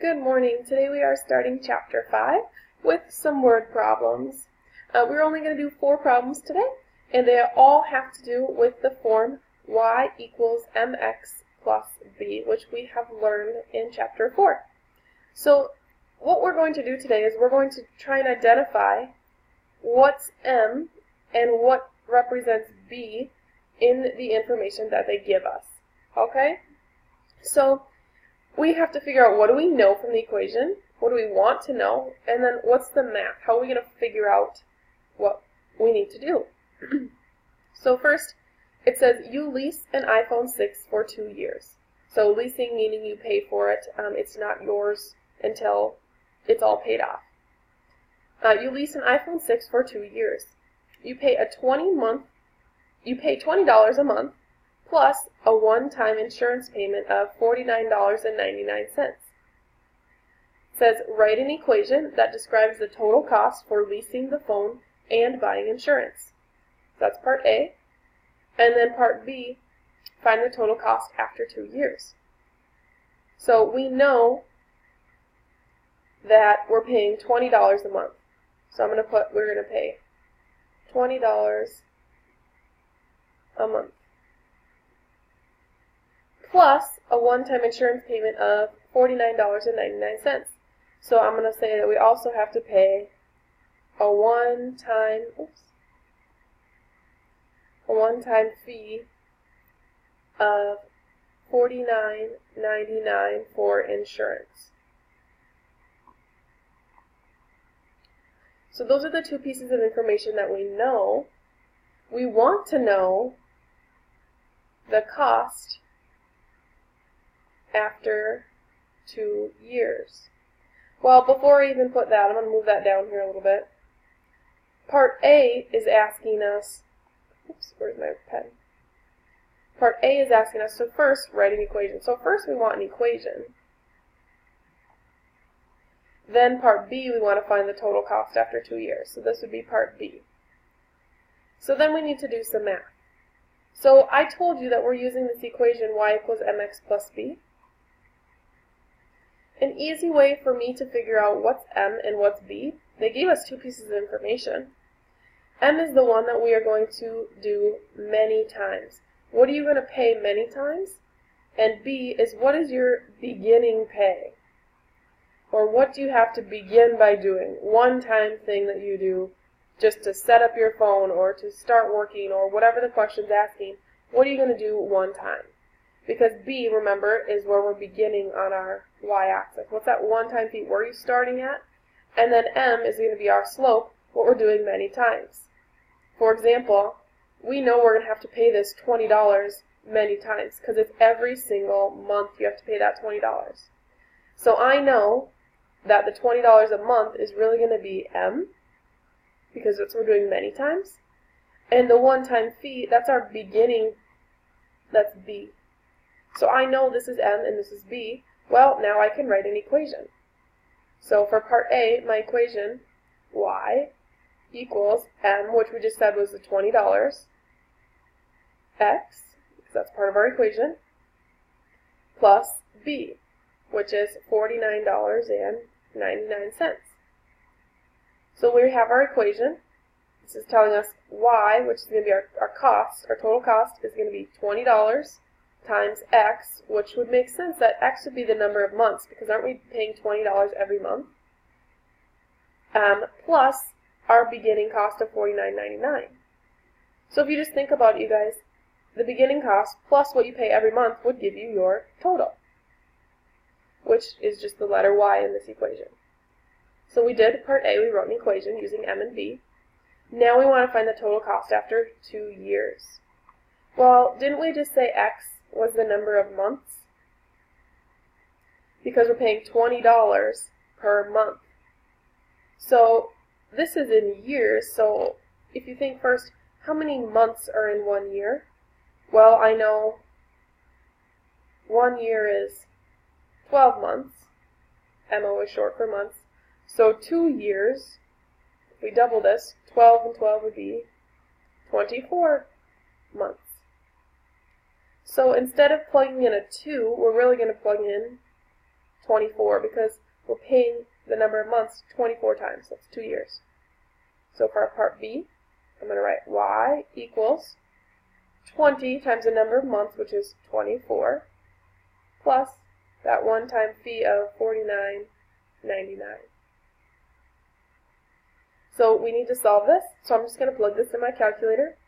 Good morning. Today we are starting Chapter 5 with some word problems. We're only going to do 4 problems today, and they all have to do with the form y equals mx plus b, which we have learned in Chapter 4. So what we're going to do today is we're going to try and identify what's m and what represents b in the information that they give us. Okay? So we have to figure out what do we know from the equation, what do we want to know, and then what's the math? How are we going to figure out what we need to do? So first, it says you lease an iPhone 6 for 2 years. So leasing meaning you pay for it. It's not yours until it's all paid off. You lease an iPhone 6 for 2 years. You pay $20 a month plus a one-time insurance payment of $49.99. It says write an equation that describes the total cost for leasing the phone and buying insurance. That's part A. And then part B, find the total cost after 2 years. So we know that we're paying $20 a month. So I'm going to put, we're going to pay $20 a month, plus a one-time insurance payment of $49.99. So I'm going to say that we also have to pay a one-time fee of $49.99 for insurance. So those are the 2 pieces of information that we know. We want to know the cost after 2 years. Well, before I even put that, I'm going to move that down here a little bit. Part A is asking us, where's my pen? Part A is asking us to first write an equation. So first we want an equation. Then part B, we want to find the total cost after 2 years. So this would be part B. So then we need to do some math. So I told you that we're using this equation y equals mx plus b. An easy way for me to figure out what's m and what's b, they gave us 2 pieces of information. M is the one that we are going to do many times. What are you going to pay many times? And B is what is your beginning pay? Or what do you have to begin by doing? One-time thing that you do just to set up your phone or to start working or whatever the question's asking. What are you going to do one time? Because B, remember, is where we're beginning on our y-axis. What's that one-time fee? Where are you starting at? And then M is going to be our slope, what we're doing many times. For example, we know we're going to have to pay this $20 many times because it's every single month you have to pay that $20. So I know that the $20 a month is really going to be M, because that's what we're doing many times. And the one-time fee, that's our beginning, that's B. So I know this is M and this is B. Well, now I can write an equation. So for part A, my equation, y equals M, which we just said was the $20, x, because that's part of our equation, plus B, which is $49.99. So we have our equation. This is telling us y, which is going to be our cost, our total cost is going to be $20 times x, which would make sense that x would be the number of months, because aren't we paying $20 every month? Plus our beginning cost of $49.99. So if you just think about it, you guys, the beginning cost plus what you pay every month would give you your total, which is just the letter y in this equation. So we did part A, we wrote an equation using M and B. Now we want to find the total cost after 2 years. Well, didn't we just say x was the number of months? Because we're paying $20 per month. So this is in years, so if you think first, how many months are in 1 year? Well, I know 1 year is 12 months. MO is short for months. So 2 years, if we double this, 12 and 12 would be 24 months. So instead of plugging in a 2, we're really going to plug in 24 because we're paying the number of months 24 times. That's 2 years. So for our part B, I'm going to write y equals 20 times the number of months, which is 24, plus that one-time fee of $49.99. So we need to solve this, so I'm just going to plug this in my calculator.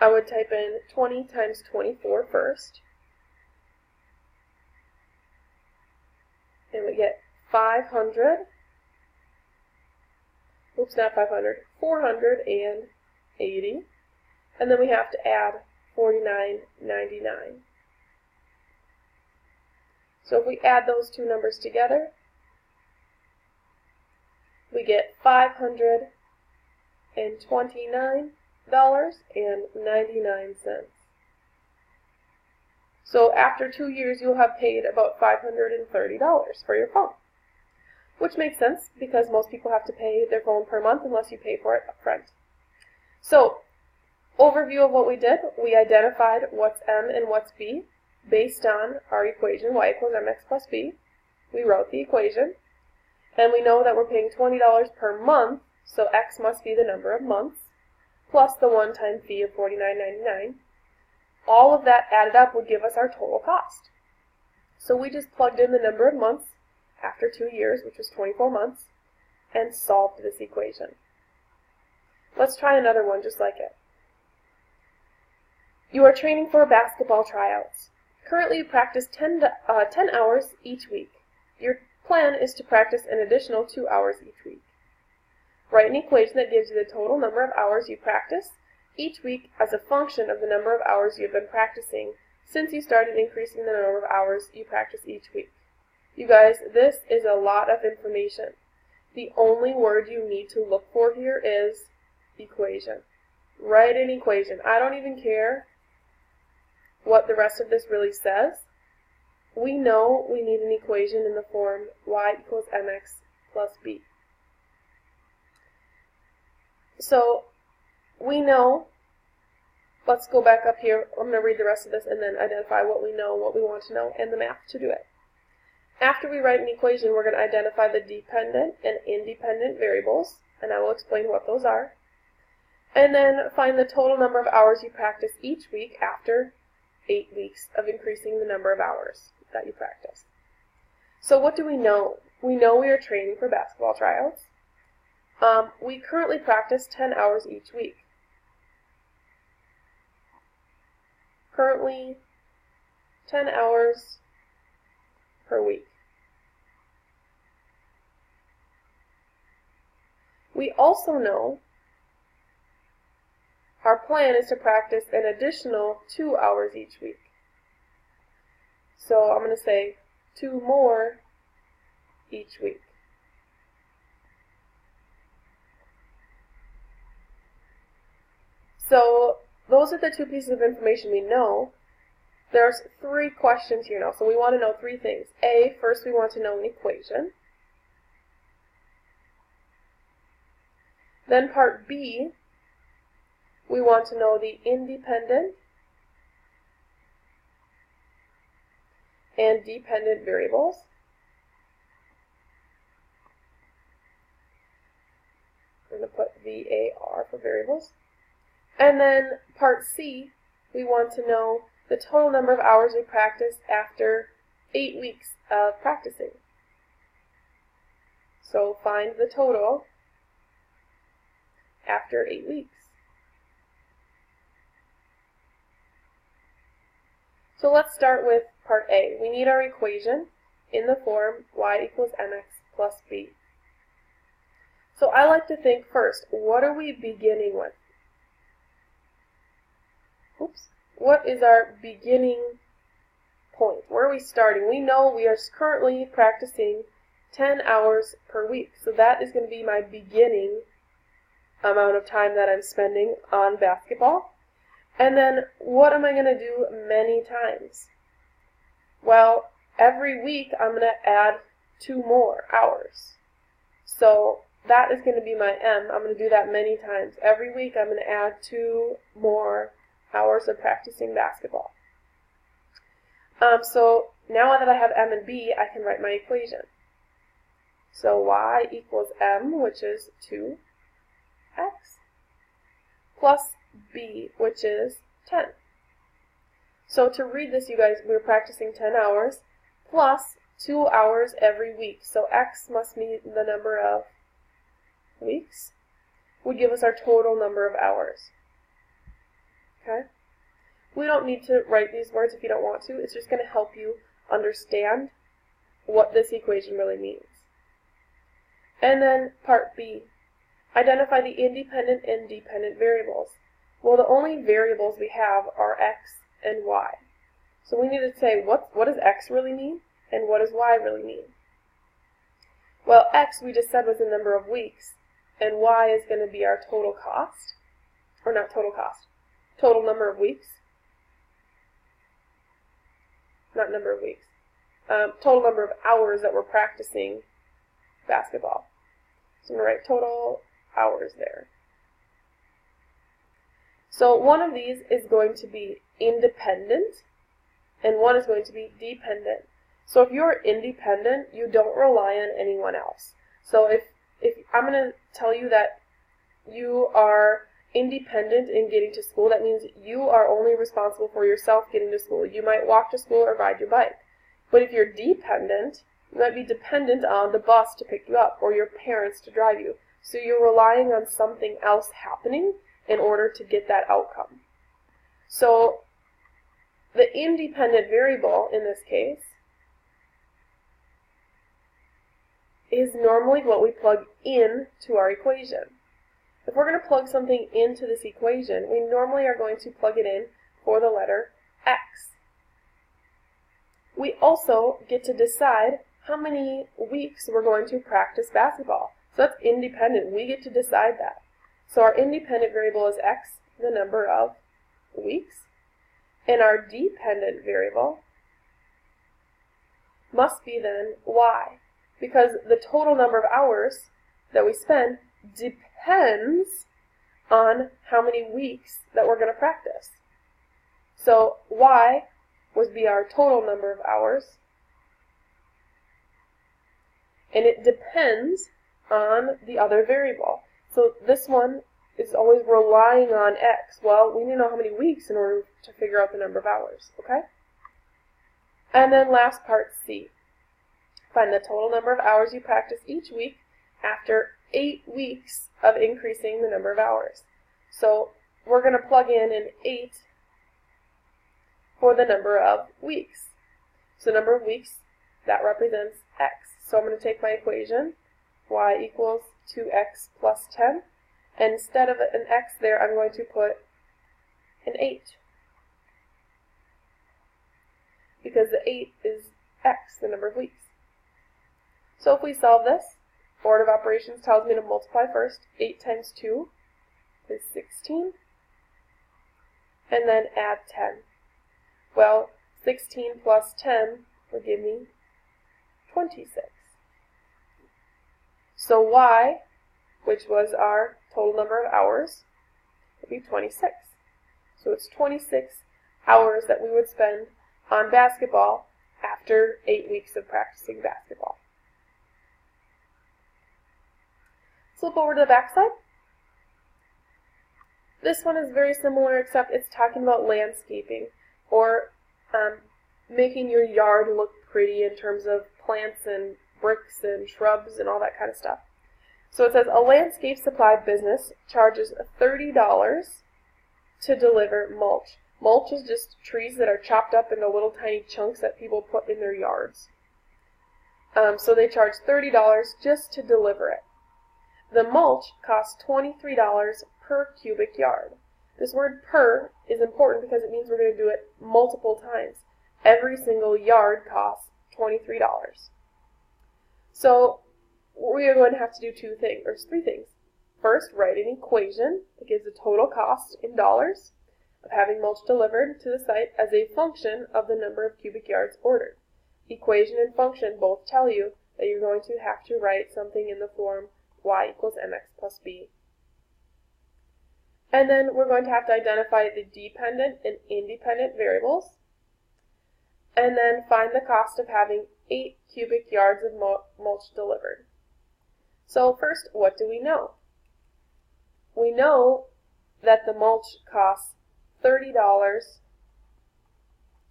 I would type in 20 times 24 first, and we get 500, oops, not 500, 480, and then we have to add $49.99. So if we add those two numbers together, we get $529.99. So after 2 years, you'll have paid about $530 for your phone, which makes sense because most people have to pay their phone per month unless you pay for it up front. So, overview of what we did. We identified what's M and what's B based on our equation, y equals mx plus b. We wrote the equation, and we know that we're paying $20 per month, so x must be the number of months, plus the one-time fee of $49.99. All of that added up would give us our total cost. So we just plugged in the number of months after 2 years, which was 24 months, and solved this equation. Let's try another one just like it. You are training for basketball tryouts. Currently you practice 10 hours each week. Your plan is to practice an additional 2 hours each week. Write an equation that gives you the total number of hours you practice each week as a function of the number of hours you have been practicing since you started increasing the number of hours you practice each week. You guys, this is a lot of information. The only word you need to look for here is equation. Write an equation. I don't even care what the rest of this really says. We know we need an equation in the form y equals mx plus b. So we know, let's go back up here. I'm going to read the rest of this and then identify what we know, what we want to know, and the math to do it. After we write an equation, we're going to identify the dependent and independent variables, and I will explain what those are. And then find the total number of hours you practice each week after 8 weeks of increasing the number of hours that you practice. So what do we know? We know we are training for basketball tryouts. We currently practice 10 hours each week. Currently, 10 hours per week. We also know our plan is to practice an additional 2 hours each week. So I'm going to say 2 more each week. So those are the 2 pieces of information we know. There's 3 questions here now, so we want to know 3 things. A, first we want to know an equation. Then part B, we want to know the independent and dependent variables. I'm going to put VAR for variables. And then part C, we want to know the total number of hours we practice after 8 weeks of practicing. So find the total after 8 weeks. So let's start with part A. We need our equation in the form y equals mx plus b. So I like to think first, what are we beginning with? Oops. What is our beginning point? Where are we starting? We know we are currently practicing 10 hours per week. So that is going to be my beginning amount of time that I'm spending on basketball. And then what am I going to do many times? Well, every week I'm going to add 2 more hours. So that is going to be my M. I'm going to do that many times. Every week I'm going to add 2 more hours of practicing basketball. So now that I have m and b, I can write my equation. So y equals m, which is 2x, plus b, which is 10. So to read this, you guys, we're practicing 10 hours plus 2 hours every week. So x must be the number of weeks, would give us our total number of hours. Okay? We don't need to write these words if you don't want to. It's just going to help you understand what this equation really means. And then part B, identify the independent and dependent variables. Well, the only variables we have are x and y. So we need to say what does x really mean and what does y really mean? Well, x we just said was the number of weeks, and y is going to be our total cost, or not total cost, total number of weeks, not number of weeks, total number of hours that we're practicing basketball. So I'm going to write total hours there. So one of these is going to be independent, and one is going to be dependent. So if you're independent, you don't rely on anyone else. So if I'm going to tell you that you are independent in getting to school, that means you are only responsible for yourself getting to school. You might walk to school or ride your bike. But if you're dependent, you might be dependent on the bus to pick you up or your parents to drive you. So you're relying on something else happening in order to get that outcome. So the independent variable in this case is normally what we plug in to our equation. If we're going to plug something into this equation, we normally are going to plug it in for the letter x. We also get to decide how many weeks we're going to practice basketball. So that's independent. We get to decide that. So our independent variable is x, the number of weeks, and our dependent variable must be then y, because the total number of hours that we spend depends on how many weeks that we're going to practice. So y would be our total number of hours, and it depends on the other variable. So this one is always relying on x. Well, we need to know how many weeks in order to figure out the number of hours, okay? And then last part, C. Find the total number of hours you practice each week after 8 weeks of increasing the number of hours. So we're going to plug in an 8 for the number of weeks. So number of weeks, that represents x. So I'm going to take my equation, y equals 2x plus 10, and instead of an x there, I'm going to put an 8, because the 8 is x, the number of weeks. So if we solve this, order of operations tells me to multiply first. 8 times 2 is 16, and then add 10. Well, 16 plus 10 will give me 26. So y, which was our total number of hours, would be 26. So it's 26 hours that we would spend on basketball after 8 weeks of practicing basketball. Flip over to the back side. This one is very similar, except it's talking about landscaping, or making your yard look pretty in terms of plants and bricks and shrubs and all that kind of stuff. So it says a landscape supply business charges $30 to deliver mulch. Mulch is just trees that are chopped up into little tiny chunks that people put in their yards. So they charge $30 just to deliver it. The mulch costs $23 per cubic yard. This word per is important because it means we're going to do it multiple times. Every single yard costs $23. So we are going to have to do three things. First, write an equation that gives the total cost in dollars of having mulch delivered to the site as a function of the number of cubic yards ordered. Equation and function both tell you that you're going to have to write something in the form y equals mx plus b. And then we're going to have to identify the dependent and independent variables. and then find the cost of having 8 cubic yards of mulch delivered. So first, what do we know? We know that the mulch costs $30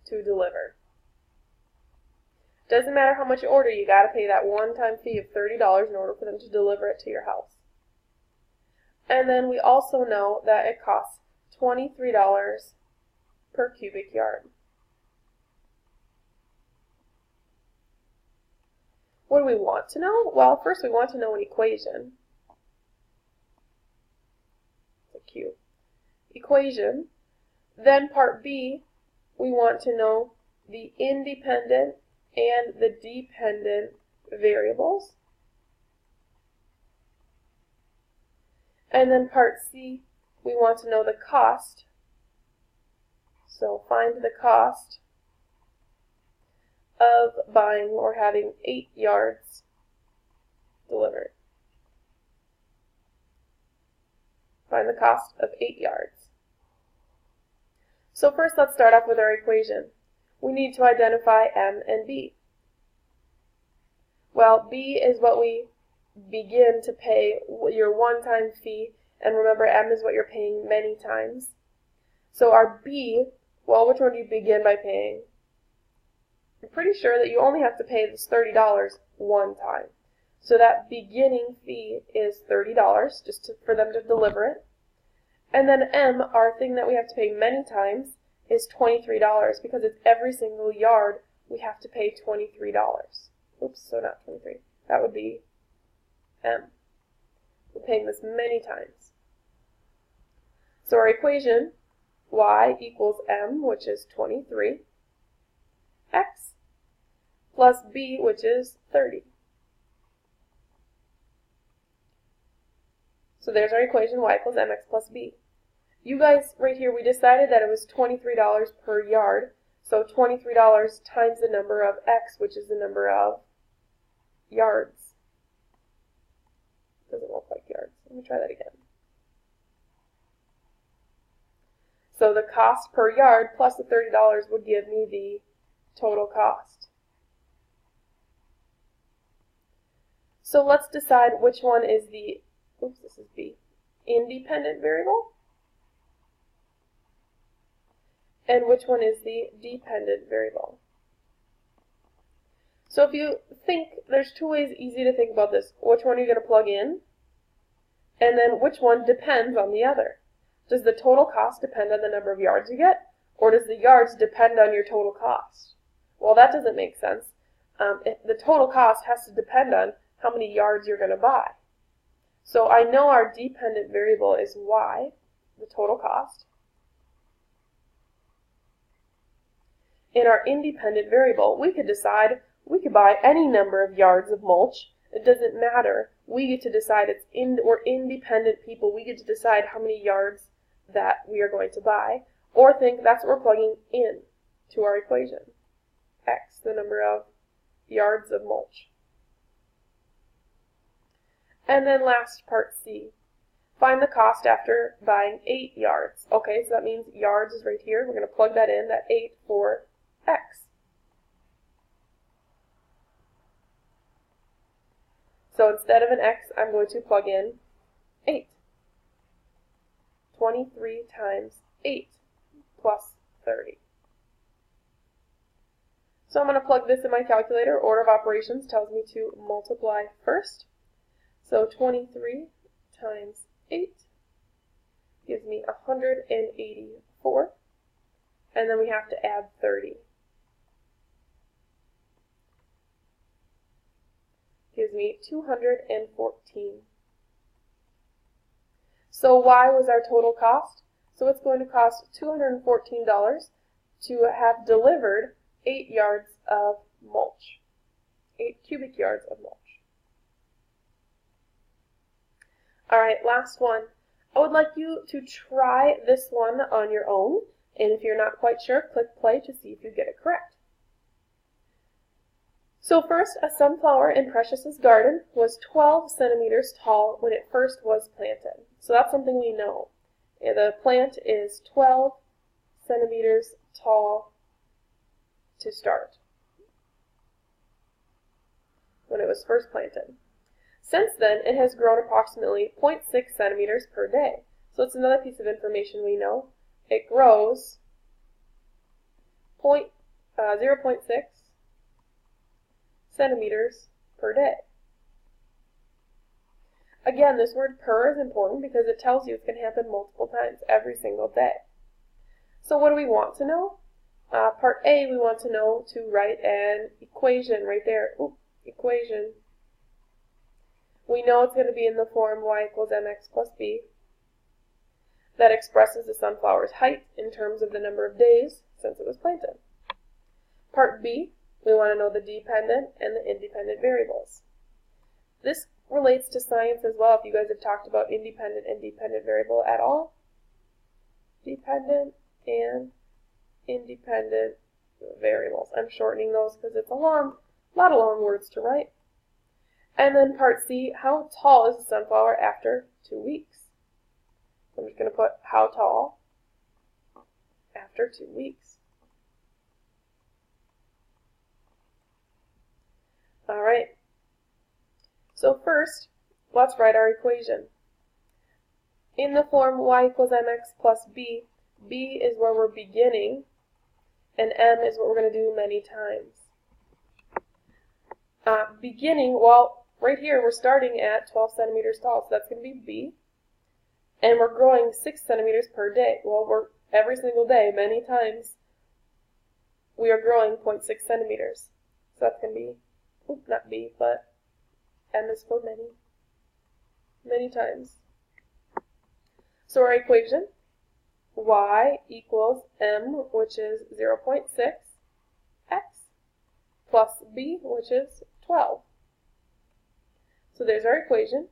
to deliver. Doesn't matter how much you order, you got to pay that one-time fee of $30 in order for them to deliver it to your house. And then we also know that it costs $23 per cubic yard. What do we want to know? Well, first we want to know an equation. It's a Q. Equation. Then part B, we want to know the independent and the dependent variables. And then part C, we want to know the cost. So find the cost of buying or having 8 yards delivered. Find the cost of 8 yards. So first let's start off with our equation. We need to identify M and B. Well, B is what we begin to pay, your one-time fee, and remember M is what you're paying many times. So our B, well, which one do you begin by paying? I'm pretty sure that you only have to pay this $30 one time. So that beginning fee is $30 just for them to deliver it. And then M, our thing that we have to pay many times, is $23 because it's every single yard we have to pay $23. Oops, so not 23. That would be M. We're paying this many times. So our equation, y equals M, which is 23, x, plus b, which is 30. So there's our equation, y equals mx plus b. You guys, right here, we decided that it was $23 per yard. So $23 times the number of x, which is the number of yards. Doesn't look like yards. Let me try that again. So the cost per yard plus the $30 would give me the total cost. So let's decide which one is the, oops, this is B, independent variable, and which one is the dependent variable. So if you think, there's two ways easy to think about this. Which one are you going to plug in? And then which one depends on the other? Does the total cost depend on the number of yards you get? Or does the yards depend on your total cost? Well, that doesn't make sense. If the total cost has to depend on how many yards you're going to buy. So I know our dependent variable is y, the total cost. In our independent variable, we could decide we could buy any number of yards of mulch. It doesn't matter. We get to decide. We're independent people. We get to decide how many yards that we are going to buy, or think that's what we're plugging in to our equation. X, the number of yards of mulch. And then last part C. Find the cost after buying 8 yards. Okay, so that means yards is right here. We're going to plug that in, that 8 for X. So instead of an X, I'm going to plug in 8. 23 times 8 plus 30. So I'm going to plug this in my calculator. Order of operations tells me to multiply first. So 23 times 8 gives me 184. And then we have to add 30. Gives me 214. So y was our total cost. So it's going to cost $214 to have delivered 8 yards of mulch. 8 cubic yards of mulch. Alright, last one. I would like you to try this one on your own. And if you're not quite sure, click play to see if you get it correct. So first, a sunflower in Precious's garden was 12 centimeters tall when it first was planted. So that's something we know. The plant is 12 centimeters tall to start, when it was first planted. Since then, it has grown approximately 0.6 centimeters per day. So it's another piece of information we know. It grows 0.6 centimeters per day. Again, this word per is important because it tells you it's going to happen multiple times every single day. So what do we want to know? Part A, we want to know to write an equation right there. Equation. We know it's going to be in the form y equals mx plus b. That expresses the sunflower's height in terms of the number of days since it was planted. Part B, we want to know the dependent and the independent variables. This relates to science as well, if you guys have talked about independent and dependent variable at all. Dependent and independent variables. I'm shortening those because it's a lot of long words to write. And then part C, how tall is the sunflower after 2 weeks? So I'm just going to put how tall after 2 weeks. All right. So first, let's write our equation. In the form y equals mx plus b, b is where we're beginning, and m is what we're going to do many times. Beginning, well, right here we're starting at 12 centimeters tall, so that's going to be b. And we're growing 6 centimeters per day. Well, every single day, many times, we are growing 0.6 centimeters. So that's going to be, not b, but m is for many, many times. So our equation, y equals m, which is 0.6, x, plus b, which is 12. So there's our equation.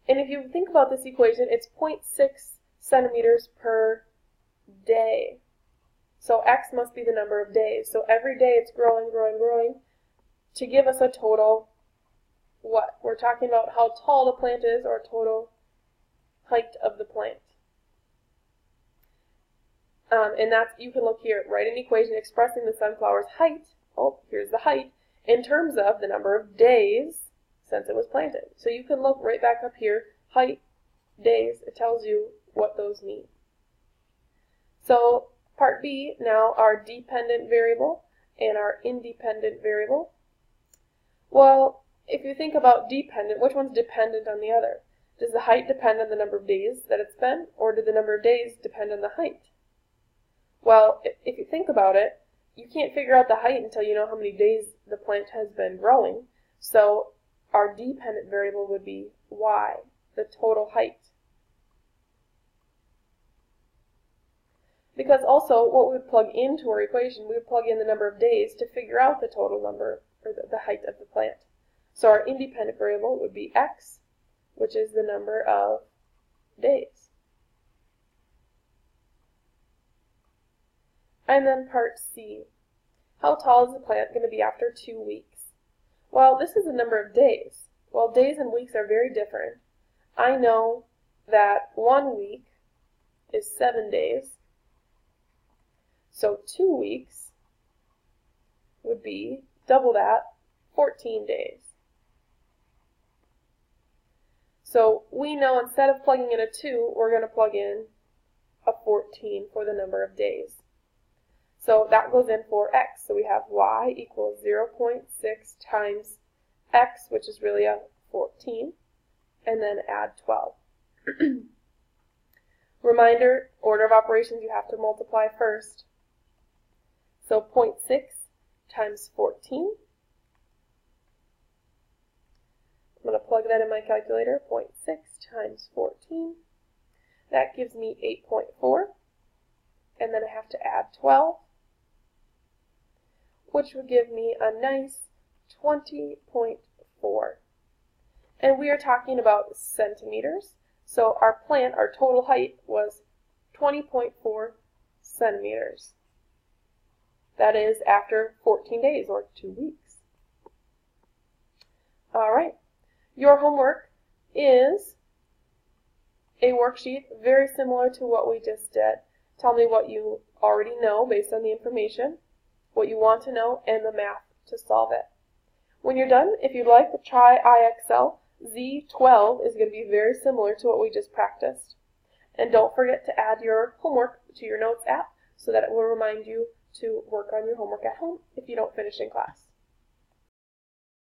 And if you think about this equation, it's 0.6 centimeters per day. So x must be the number of days. So every day it's growing, growing, growing to give us a total, what? We're talking about how tall the plant is, or total height of the plant. And that's, you can look here, write an equation expressing the sunflower's height, here's the height, in terms of the number of days since it was planted. So you can look right back up here, height, days, it tells you what those mean. So part B, now our dependent variable and our independent variable. Well, if you think about dependent, which one's dependent on the other? Does the height depend on the number of days that it's been, or do the number of days depend on the height? Well, if you think about it, you can't figure out the height until you know how many days the plant has been growing. So our dependent variable would be y, the total height. Because also, what we would plug into our equation, we would plug in the number of days to figure out the total number, or the height of the plant. So our independent variable would be x, which is the number of days. And then part C, how tall is the plant going to be after 2 weeks? Well, this is the number of days. Well, days and weeks are very different. I know that 1 week is 7 days. So 2 weeks would be double that, 14 days. So we know instead of plugging in a 2, we're going to plug in a 14 for the number of days. So that goes in for x. So we have y equals 0.6 times x, which is really a 14, and then add 12. Reminder, order of operations, you have to multiply first. So 0.6 times 14. I'm going to plug that in my calculator. 0.6 times 14. That gives me 8.4. And then I have to add 12, which would give me a nice 20.4. And we are talking about centimeters. So our plant, our total height was 20.4 centimeters. That is after 14 days, or 2 weeks. All right. Your homework is a worksheet very similar to what we just did. Tell me what you already know based on the information, what you want to know, and the math to solve it. When you're done, if you'd like, try IXL. Z12 is going to be very similar to what we just practiced. And don't forget to add your homework to your Notes app so that it will remind you to work on your homework at home if you don't finish in class.